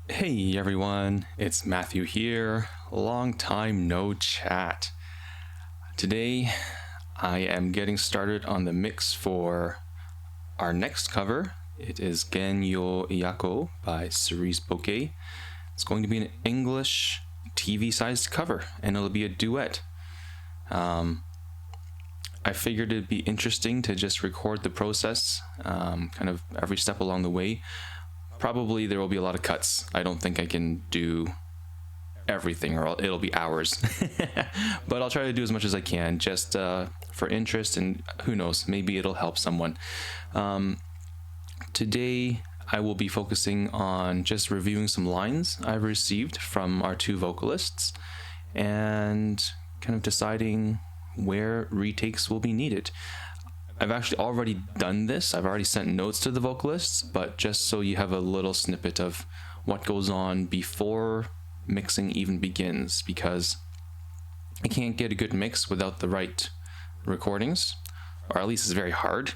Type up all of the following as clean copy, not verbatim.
Hey everyone, it's Matthew here. Long time no chat. Today I am getting started on the mix for our next cover. It is Genyou Yakou by Cerise Bouquet. It's going to be an English TV-sized cover, and it'll be a duet. I figured it'd be interesting to just record the process, kind of every step along the way. Probably there will be a lot of cuts. I don't think I can do everything, or it'll be hours. But I'll try to do as much as I can, just for interest, and who knows, maybe it'll help someone. Today I will be focusing on just reviewing some lines I've received from our two vocalists and kind of deciding where retakes will be needed. I've actually already done this. I've already sent notes to the vocalists, but just so you have a little snippet of what goes on before mixing even begins, because I can't get a good mix without the right recordings, or at least it's very hard.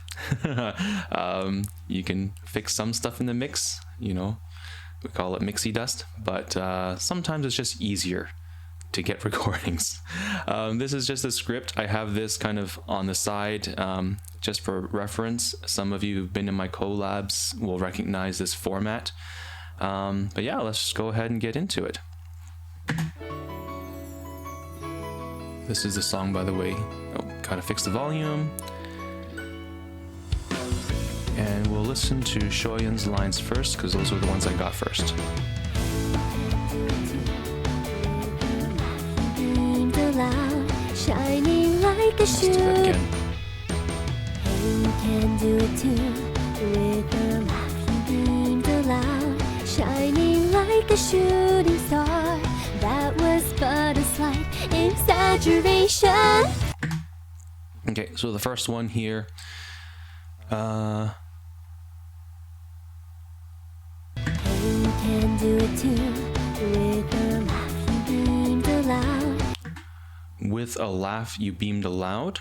You can fix some stuff in the mix, we call it mixie dust, but sometimes it's just easier to get recordings. This is just a script. I have this kind of on the side just for reference. Some of you who've been in my collabs will recognize this format. But yeah, let's just go ahead and get into it. This is the song, by the way. Gotta fix the volume. And we'll listen to Shoyun's lines first, because those are the ones I got first. Shining like a shoe. Let's do that again. And you can do it too. With a laugh you beamed aloud, shining like a shooting star. That was but a slight exaggeration. Okay, so the first one here. And you can do it too. With a laugh you beamed aloud. With a laugh you beamed aloud.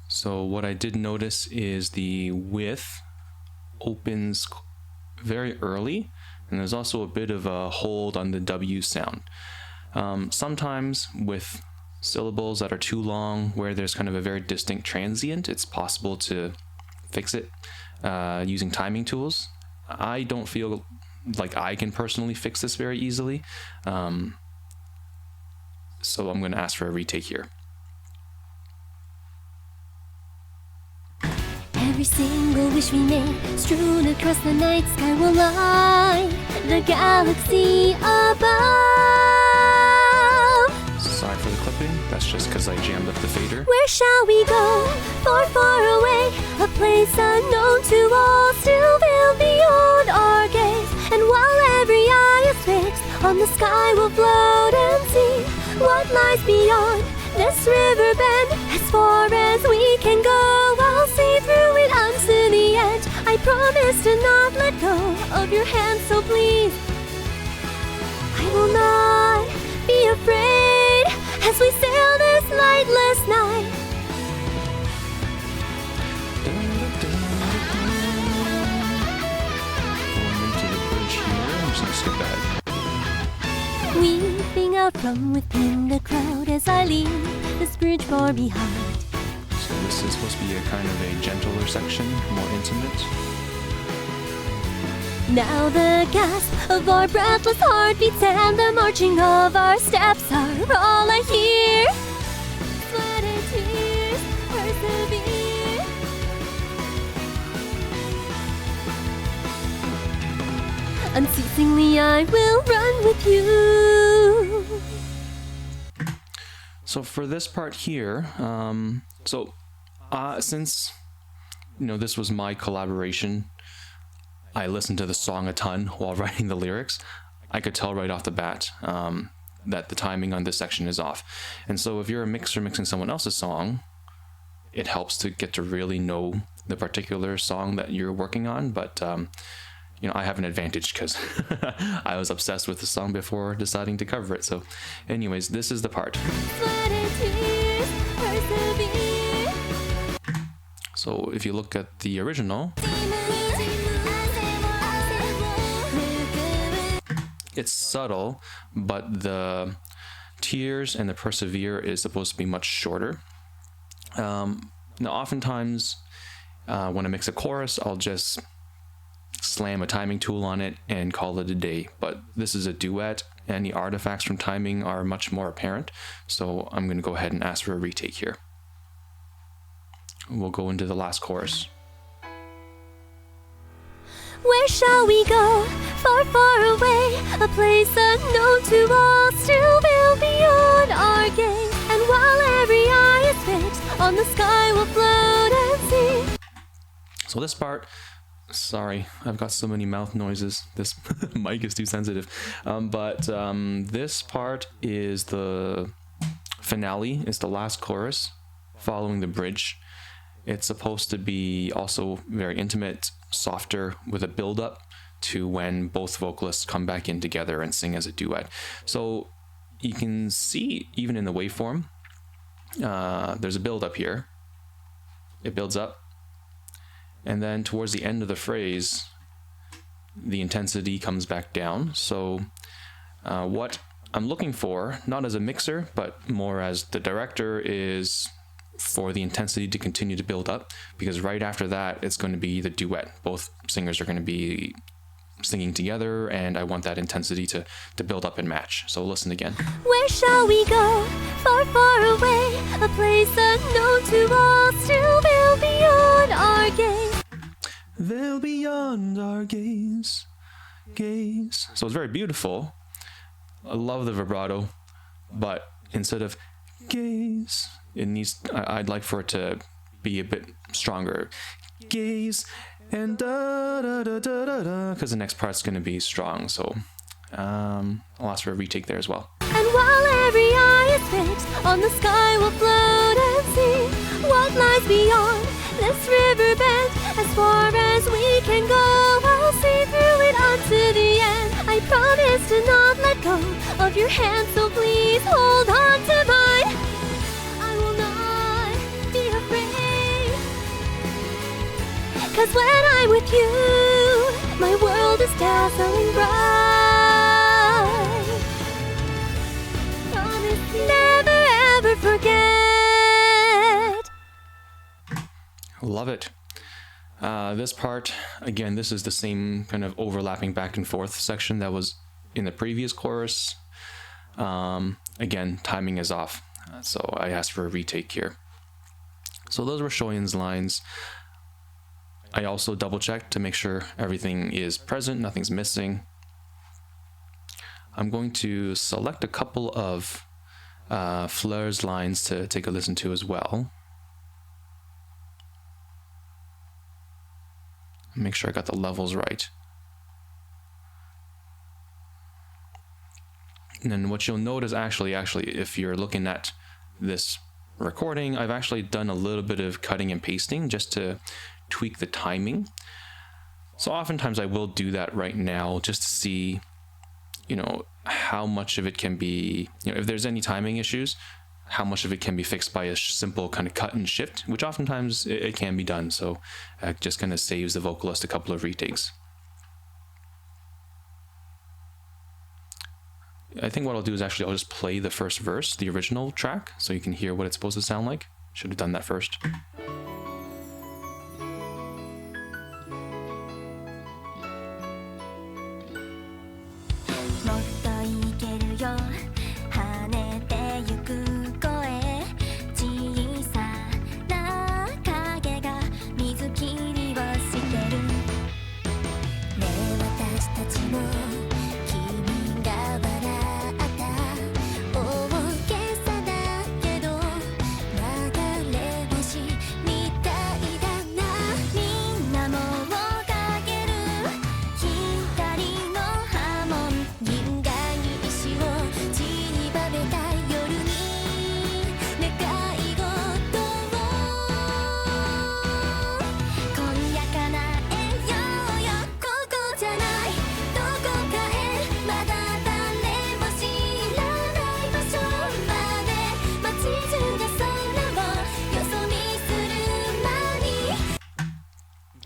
So what I did notice is the with opens very early, and there's also a bit of a hold on the W sound. Sometimes with syllables that are too long, where there's kind of a very distinct transient, it's possible to fix it using timing tools. I don't feel like I can personally fix this very easily. So I'm going to ask for a retake here. Every single wish we made, strewn across the night sky, will line the galaxy above. Sorry for the clipping, that's just because I jammed up the fader. Where shall we go? Far, far away, a place unknown to all, still veiled beyond our gaze. And while every eye is fixed on the sky, we'll float and see what lies beyond this river bend. As far as we can go, I'll see through it unto the end. I promise to not let go of your hand, so please, I will not be afraid as we sail this lightless night. Going into the bridge here, I'm just going to skip ahead. Weeping out from within the crowd as I leave this bridge far behind. So this is supposed to be a kind of a gentler section, more intimate. Now the gasp of our breathless heartbeats and the marching of our steps are all I hear. Sweat and tears persevere. Unceasingly I will run with you. So for this part here, since this was my collaboration, I listened to the song a ton while writing the lyrics. I could tell right off the bat that the timing on this section is off. And so if you're a mixer mixing someone else's song, it helps to get to really know the particular song that you're working on. But I have an advantage because I was obsessed with the song before deciding to cover it. So anyways, this is the part. So if you look at the original, It's subtle, but the tears and the persevere is supposed to be much shorter. Now, oftentimes, when I mix a chorus, I'll just slam a timing tool on it and call it a day. But this is a duet, and the artifacts from timing are much more apparent. So I'm going to go ahead and ask for a retake here. We'll go into the last chorus. Where shall we go? Far, far away, a place unknown to all, still built beyond our gaze. And while every eye is fixed on the sky, we'll float and sing. So this part, sorry, I've got so many mouth noises. This mic is too sensitive. This part is the finale, it's the last chorus following the bridge. It's supposed to be also very intimate, softer, with a build-up to when both vocalists come back in together and sing as a duet. So you can see, even in the waveform, there's a build-up here. It builds up. And then towards the end of the phrase, the intensity comes back down. So what I'm looking for, not as a mixer, but more as the director, is for the intensity to continue to build up, because right after that it's going to be the duet. Both singers are going to be singing together, and I want that intensity to build up and match. So listen again. Where shall we go? Far, far away, a place unknown to all, still built beyond our gaze. Veil beyond our gaze. So it's very beautiful. I love the vibrato, but instead of gaze, I'd like for it to be a bit stronger. Gaze and da da da da da da, because the next part's going to be strong. So I'll ask for a retake there as well. And while every eye is fixed on the sky, we'll float and see what lies beyond this river bend. As far as we can go, I'll see through it unto the end. I promise to not let go of your hand, so please hold on to mine. I will not be afraid, 'cause when I'm with you, my world is dazzling bright. Promise never ever forget. Love it. This part, again, this is the same kind of overlapping back and forth section that was in the previous chorus. Again, timing is off, so I asked for a retake here. So those were Shoyun's lines. I also double checked to make sure everything is present, nothing's missing. I'm going to select a couple of Fleur's lines to take a listen to as well. Make sure I got the levels right. And then what you'll notice actually, if you're looking at this recording, I've actually done a little bit of cutting and pasting just to tweak the timing. So oftentimes I will do that right now just to see, how much of it can be, if there's any timing issues, how much of it can be fixed by a simple kind of cut and shift, which oftentimes it can be done. So it just kind of saves the vocalist a couple of retakes. I think what I'll do is I'll just play the first verse, the original track, so you can hear what it's supposed to sound like. Should have done that first.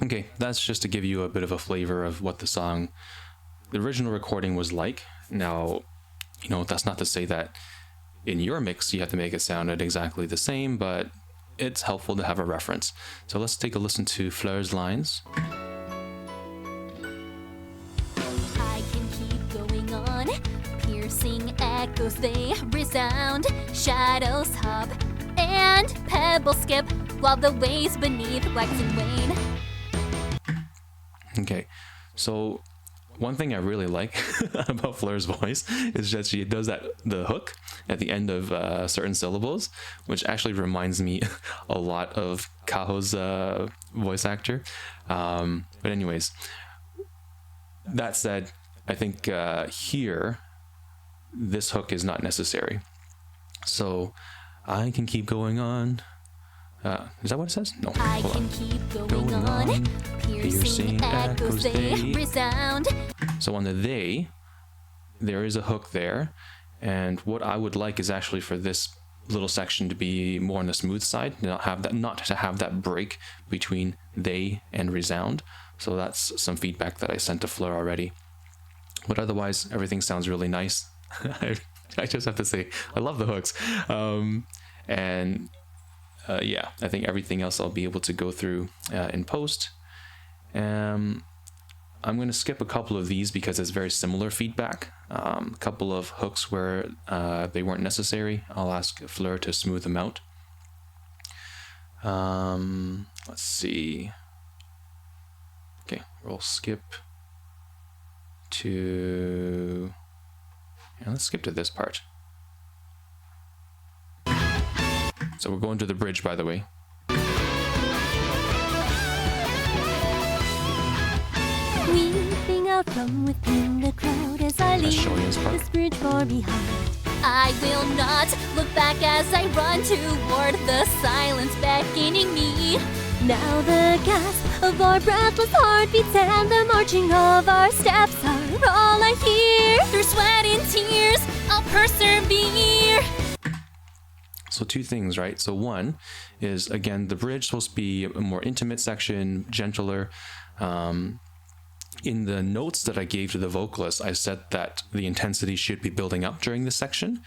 Okay, that's just to give you a bit of a flavor of what the song the original recording was like. Now, you know, that's not to say that in your mix you have to make it sound exactly the same, but it's helpful to have a reference. So let's take a listen to Fleur's lines. I can keep going on. Piercing echoes, they resound. Shadows hop and pebbles skip while the waves beneath wax and wane. Okay, so one thing I really like about Fleur's voice is that she does the hook at the end of certain syllables, which actually reminds me a lot of Kaho's voice actor. But anyways, that said, I think here, this hook is not necessary. So I can keep going on. Is that what it says? No. I can keep going on. Piercing echoes, they resound. So on the they, there is a hook there. And what I would like is actually for this little section to be more on the smooth side, not to have that break between they and resound. So that's some feedback that I sent to Fleur already. But otherwise, everything sounds really nice. I just have to say, I love the hooks. Yeah, I think everything else I'll be able to go through in post. I'm going to skip a couple of these because it's very similar feedback. A couple of hooks where they weren't necessary. I'll ask Fleur to smooth them out. Let's see. Okay, we'll skip to... Yeah, let's skip to this part. So we're going to the bridge, by the way. Weeping out from within the crowd as I leave this bridge far behind. I will not look back as I run toward the silence beckoning me. Now the gasp of our breathless heartbeats and the marching of our steps are all I hear. Through sweat and tears, I'll persevere. So two things, right? So one is, again, the bridge is supposed to be a more intimate section, gentler. In the notes that I gave to the vocalist, I said that the intensity should be building up during this section.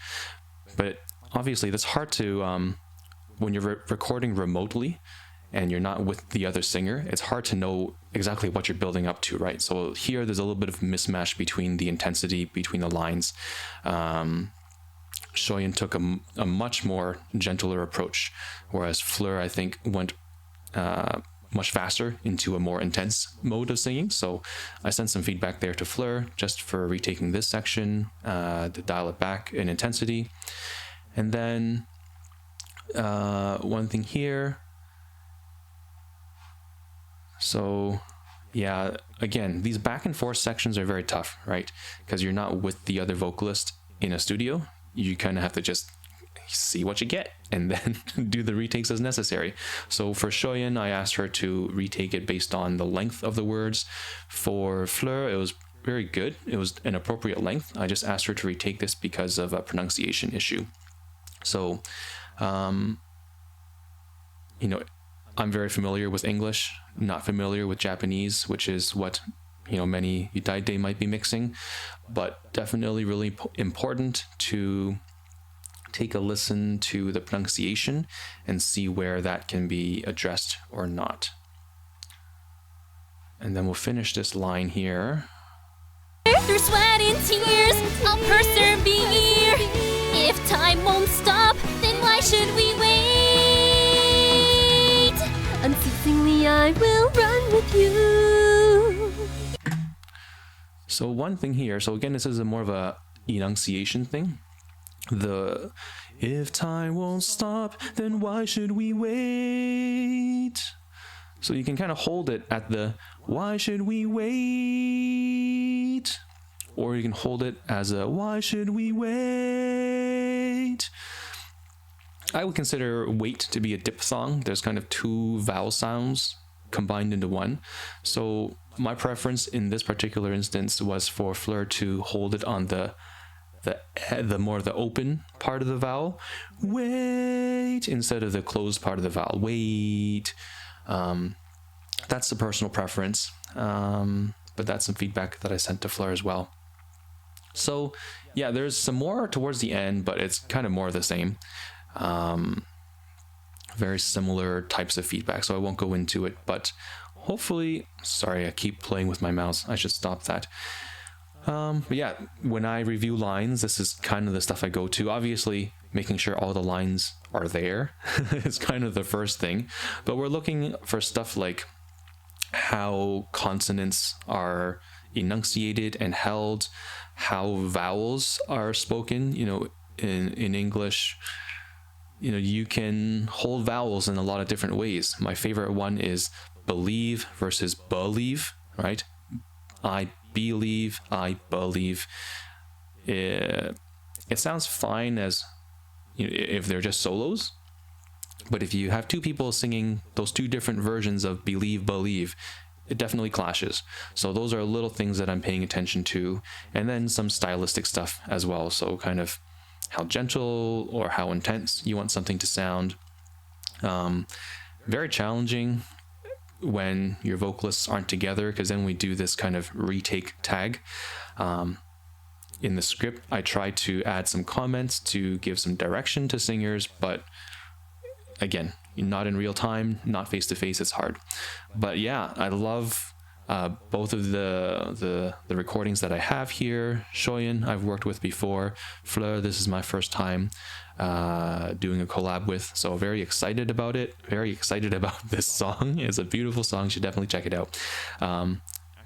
But obviously, that's hard to, when you're recording remotely and you're not with the other singer, it's hard to know exactly what you're building up to, right? So here, there's a little bit of mismatch between the intensity, between the lines. Shoyun took a much more gentler approach, whereas Fleur, I think, went much faster into a more intense mode of singing. So I sent some feedback there to Fleur just for retaking this section to dial it back in intensity. And then one thing here. So yeah, again, these back and forth sections are very tough, right? Because you're not with the other vocalist in a studio. You kind of have to just see what you get and then do the retakes as necessary. So for Shoyun, I asked her to retake it based on the length of the words. For Fleur, it was very good. It was an appropriate length. I just asked her to retake this because of a pronunciation issue. So, you know, I'm very familiar with English, not familiar with Japanese, which is what, you know, many youtaite might be mixing, but definitely really important to take a listen to the pronunciation and see where that can be addressed or not. And then we'll finish this line here. Through sweat and tears, I'll persevere. If time won't stop, then why should we wait? Unceasingly I will run with you. So one thing here, so again, this is a more of a enunciation thing. The if time won't stop, then why should we wait? So you can kind of hold it at the why should we wait? Or you can hold it as a why should we wait? I would consider wait to be a diphthong. There's kind of two vowel sounds combined into one. So my preference in this particular instance was for Fleur to hold it on the more the open part of the vowel, wait, instead of the closed part of the vowel, wait. That's the personal preference. but that's some feedback that I sent to Fleur as well. So yeah, there's some more towards the end, but it's kind of more of the same. Very similar types of feedback, so I won't go into it, but hopefully, sorry, I keep playing with my mouse. I should stop that. But yeah, when I review lines, this is kind of the stuff I go to. Obviously, making sure all the lines are there is kind of the first thing, but we're looking for stuff like how consonants are enunciated and held, how vowels are spoken. You know, in English, you know, you can hold vowels in a lot of different ways. My favorite one is believe versus believe, right? I believe, I believe. It sounds fine as, you know, if they're just solos, but if you have two people singing those two different versions of believe, believe, it definitely clashes. So those are little things that I'm paying attention to, and then some stylistic stuff as well. So kind of how gentle or how intense you want something to sound. Very challenging when your vocalists aren't together, because then we do this kind of retake tag. In the script, I try to add some comments to give some direction to singers, but again, not in real time, not face to face, it's hard. But yeah, I love both of the recordings that I have here. Shoyun, I've worked with before. Fleur, this is my first time doing a collab with, so very excited about it. Very excited about this song. It's a beautiful song, you should definitely check it out.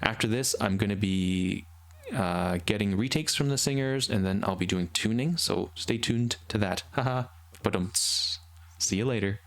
After this, I'm going to be getting retakes from the singers, and then I'll be doing tuning, so stay tuned to that. Haha. But see you later.